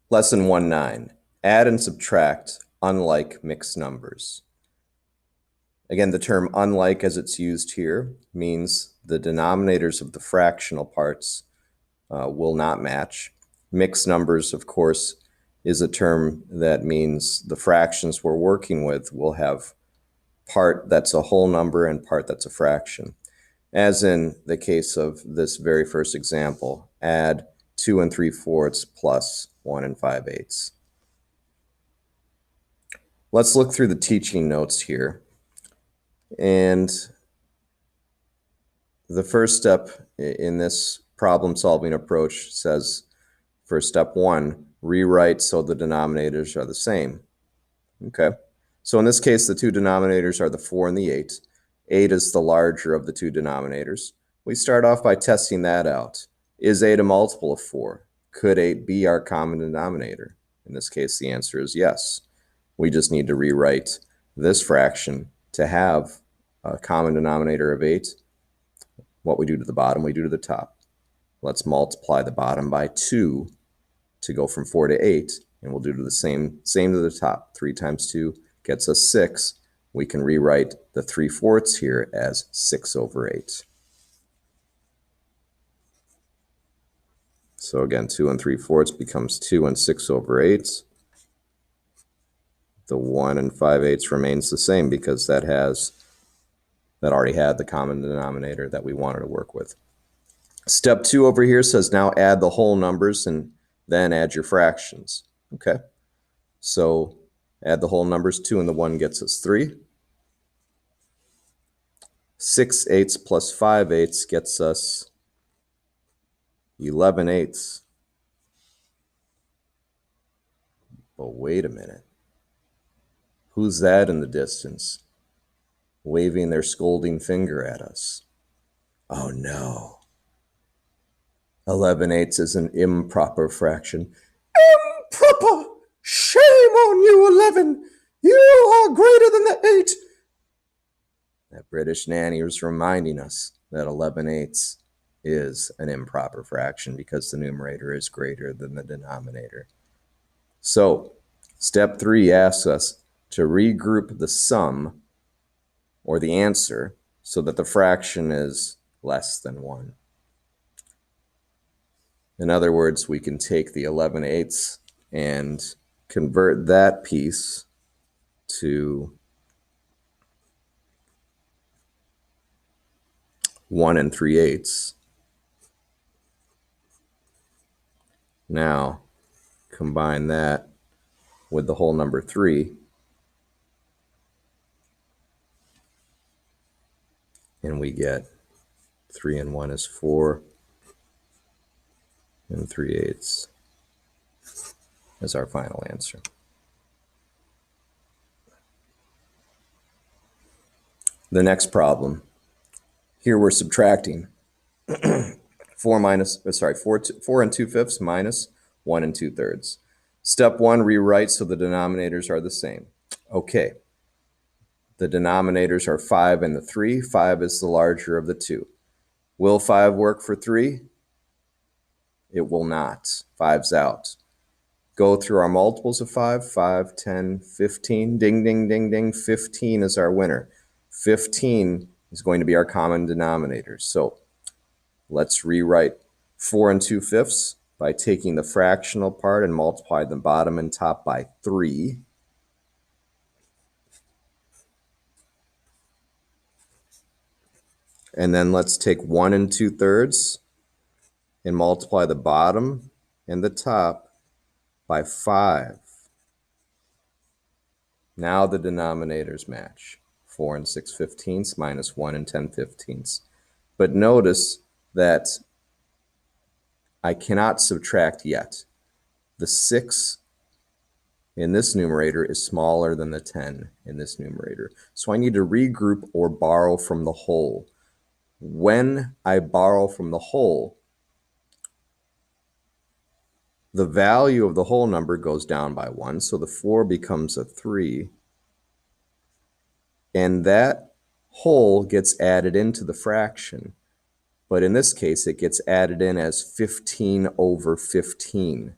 Lesson 1-9, add and subtract unlike mixed numbers. Again, the term unlike as it's used here means the denominators of the fractional parts will not match. Mixed numbers, of course, is a term that means the fractions we're working with will have part that's a whole number and part that's a fraction. As in the case of this very first example, add 2 3/4 plus 1 5/8. Let's look through the teaching notes here. And the first step in this problem-solving approach says, for step 1, rewrite so the denominators are the same. Okay, so in this case, the two denominators are the 4 and the 8. 8 is the larger of the two denominators. We start off by testing that out. Is 8 a multiple of 4? Could 8 be our common denominator? In this case, the answer is yes. We just need to rewrite this fraction to have a common denominator of 8. What we do to the bottom, we do to the top. Let's multiply the bottom by 2 to go from 4 to 8, and we'll do to the same to the top. 3 times 2 gets us 6. We can rewrite the 3/4 here as 6/8. So again, 2 3/4 becomes 2 6/8. The 1 5/8 remains the same because that already had the common denominator that we wanted to work with. Step 2 over here says now add the whole numbers and then add your fractions. Okay, so add the whole numbers. 2 and the 1 gets us 3. 6/8 plus 5/8 gets us 11/8. But wait a minute. Who's that in the distance, waving their scolding finger at us? Oh no. 11/8 is an improper fraction. Improper! Shame on you, 11! You are greater than the 8! That British nanny was reminding us that 11/8 is an improper fraction because the numerator is greater than the denominator. So, step 3 asks us to regroup the sum, or the answer, so that the fraction is less than 1. In other words, we can take the 11/8 and convert that piece to 1 3/8. Now, combine that with the whole number 3, and we get 3 and 1 is 4, and 3/8 is our final answer. The next problem. Here we're subtracting 4 and 2/5 minus 1 2/3. Step 1, rewrite so the denominators are the same. Okay, the denominators are 5 and the 3. 5 is the larger of the two. Will 5 work for 3? It will not. 5's out. Go through our multiples of 5. 5, 10, 15. Ding, ding, ding, ding. 15 is our winner. 15 is going to be our common denominator. So let's rewrite 4 2/5 by taking the fractional part and multiply the bottom and top by 3. And then let's take 1 2/3 and multiply the bottom and the top by 5. Now the denominators match. 4 6/15 minus 1 10/15. But notice that I cannot subtract yet. The 6 in this numerator is smaller than the 10 in this numerator. So I need to regroup or borrow from the whole. When I borrow from the whole, the value of the whole number goes down by 1, so the 4 becomes a 3. And that whole gets added into the fraction. But in this case, it gets added in as 15/15.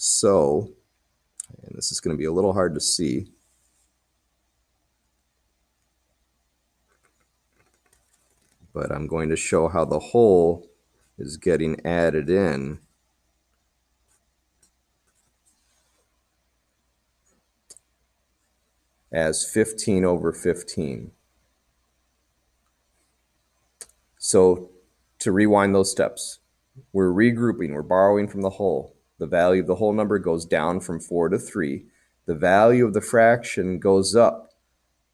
So, and this is going to be a little hard to see, but I'm going to show how the whole is getting added in as 15 over 15. So to rewind those steps, we're regrouping, we're borrowing from the whole. The value of the whole number goes down from 4 to 3. The value of the fraction goes up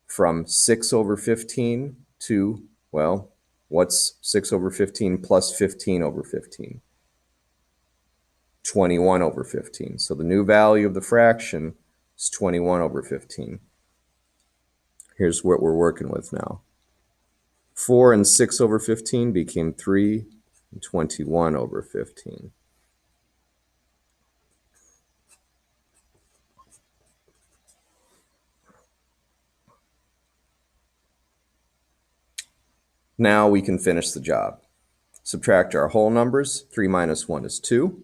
from 6 over 15 to, well, what's 6 over 15 plus 15 over 15? 21 over 15. So the new value of the fraction is 21 over 15. Here's what we're working with now. 4 and 6 over 15 became 3 and 21 over 15. Now we can finish the job. Subtract our whole numbers. 3 minus 1 is 2.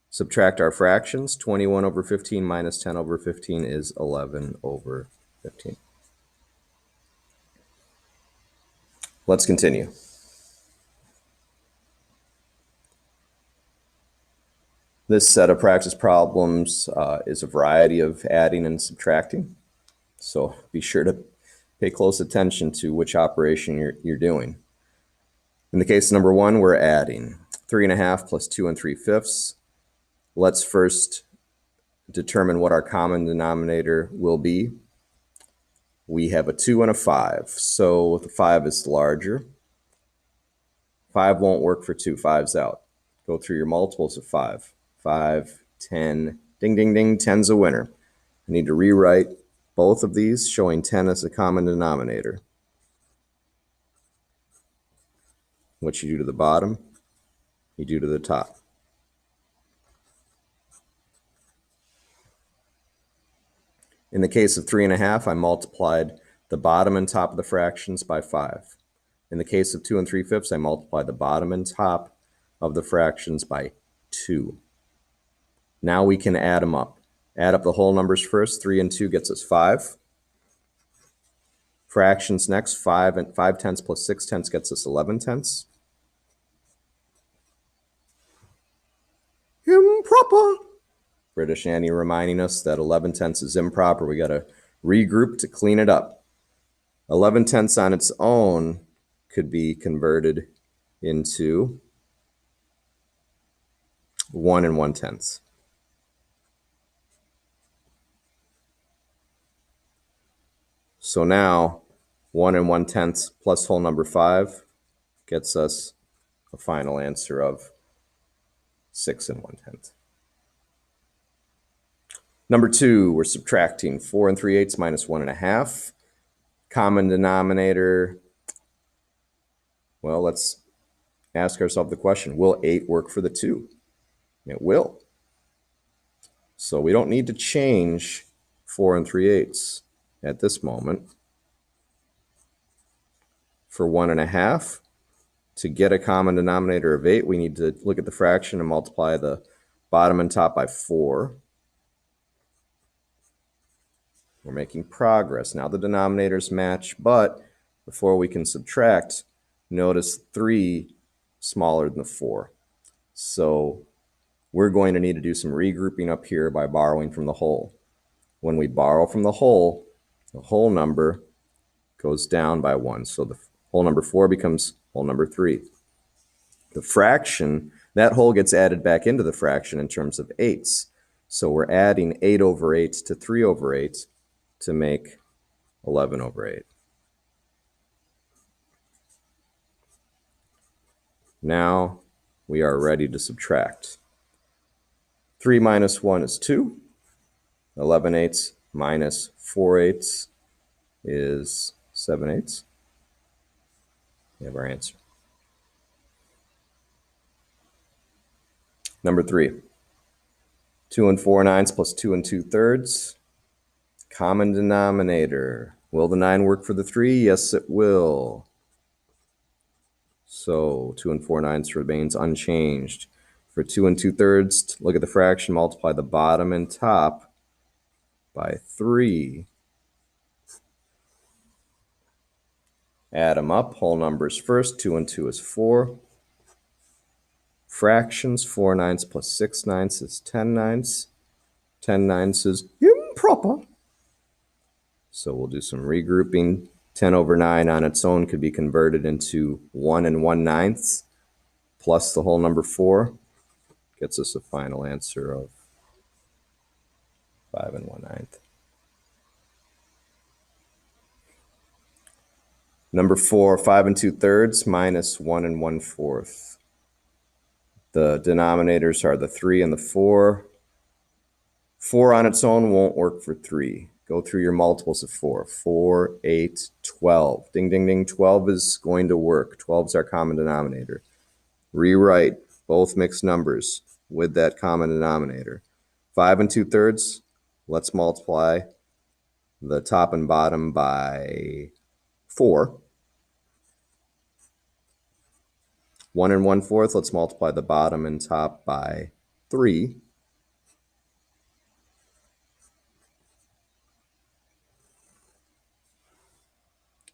Subtract our fractions. 21 over 15 minus 10 over 15 is 11 over 15. Let's continue. This set of practice problems is a variety of adding and subtracting. So be sure to pay close attention to which operation you're doing. In the case number 1, we're adding 3.5 plus 2 3/5. Let's first determine what our common denominator will be. We have a 2 and a 5, so the 5 is larger. 5 won't work for 2, 5's out. Go through your multiples of 5. 5, 10, ding, ding, ding, 10's a winner. I need to rewrite both of these, showing 10 as a common denominator. What you do to the bottom, you do to the top. In the case of 3.5, I multiplied the bottom and top of the fractions by 5. In the case of 2 3/5, I multiplied the bottom and top of the fractions by 2. Now we can add them up. Add up the whole numbers first. 3 and 2 gets us 5. Fractions next. 5 and 5 tenths plus 6 tenths gets us 11 tenths. Improper. British Annie reminding us that 11 tenths is improper. We got to regroup to clean it up. 11 tenths on its own could be converted into 1 1/10. So now 1 1/10 plus whole number 5 gets us a final answer of 6 1/10. Number 2, we're subtracting 4 3/8 minus 1 1/2. Common denominator. Well, let's ask ourselves the question, will 8 work for the 2? It will. So we don't need to change 4 3/8 at this moment. For 1 1/2, to get a common denominator of 8, we need to look at the fraction and multiply the bottom and top by 4. We're making progress. Now the denominators match, but before we can subtract, notice 3 smaller than the 4. So we're going to need to do some regrouping up here by borrowing from the whole. When we borrow from the whole number goes down by 1. So the whole number 4 becomes whole number 3. The fraction, that whole gets added back into the fraction in terms of 8s. So we're adding 8 over 8 to 3 over 8 to make 11 over 8. Now we are ready to subtract. 3 minus 1 is 2. 11 eighths minus 4 eighths is 7 eighths. We have our answer. Number 3, 2 4 9 plus 2 2/3. Common denominator. Will the 9 work for the 3? Yes, it will. So 2 4 9 remains unchanged. For 2 2/3, look at the fraction, multiply the bottom and top by 3. Add them up, whole numbers first. 2 and 2 is 4. Fractions, 4 9ths plus 6 9ths is 10 9ths. 10 9ths is improper. So we'll do some regrouping. 10 over 9 on its own could be converted into 1 1/9 plus the whole number 4. Gets us a final answer of 5 1/9. Number 4, 5 2/3 minus 1 1/4. The denominators are the 3 and the 4. 4 on its own won't work for 3. Go through your multiples of 4. 4, 8, 12. Ding, ding, ding. 12 is going to work. 12 is our common denominator. Rewrite both mixed numbers with that common denominator. 5 2/3, let's multiply the top and bottom by 4. 1 1/4, let's multiply the bottom and top by 3.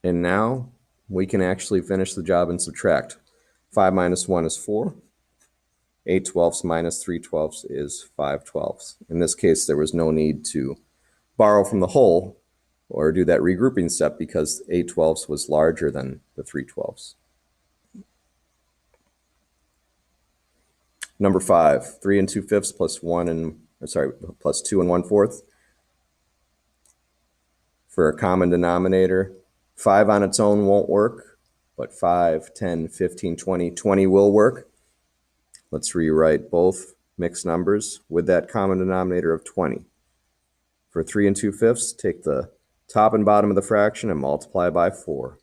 And now we can actually finish the job and subtract. 5 minus 1 is 4. 8 twelfths minus 3 twelfths is 5 twelfths. In this case, there was no need to borrow from the whole or do that regrouping step because 8 twelfths was larger than the 3 twelfths. Number 5, 3 2/5 plus 2 1/4. For a common denominator, 5 on its own won't work, but 5, 10, 15, 20, 20 will work. Let's rewrite both mixed numbers with that common denominator of 20. For 3 2/5, take the top and bottom of the fraction and multiply by 4.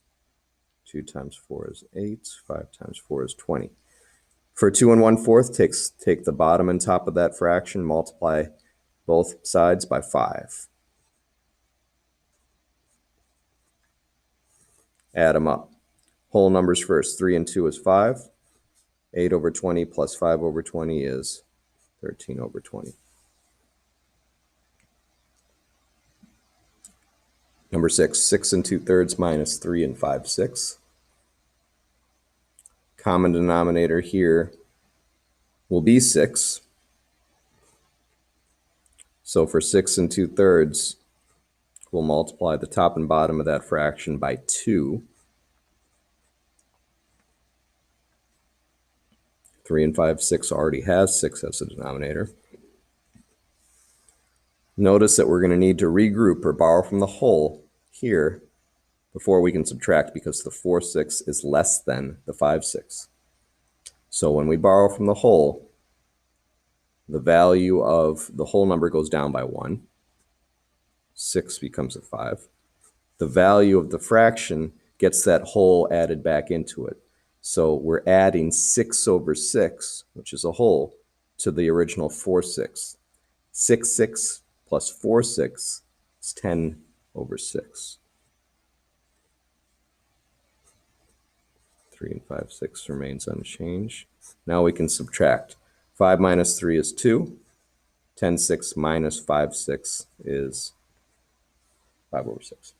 2 times 4 is 8. 5 times 4 is 20. For 2 1/4, take the bottom and top of that fraction, multiply both sides by 5. Add them up. Whole numbers first. 3 and 2 is 5. 8 over 20 plus 5 over 20 is 13 over 20. Number 6, 6 2/3 minus 3 5/6. Common denominator here will be 6. So for 6 2/3, we'll multiply the top and bottom of that fraction by 2. 3 5/6 already has 6 as a denominator. Notice that we're going to need to regroup or borrow from the whole here before we can subtract because the 4/6 is less than the 5/6. So when we borrow from the whole, the value of the whole number goes down by 1. 6 becomes a 5. The value of the fraction gets that whole added back into it. So we're adding 6 over 6, which is a whole, to the original 4/6. 6 plus 4/6 is 10 over 6. 3 5/6 remains unchanged. Now we can subtract. 5 minus 3 is 2. 10/6 minus 5/6 is 5 over 6.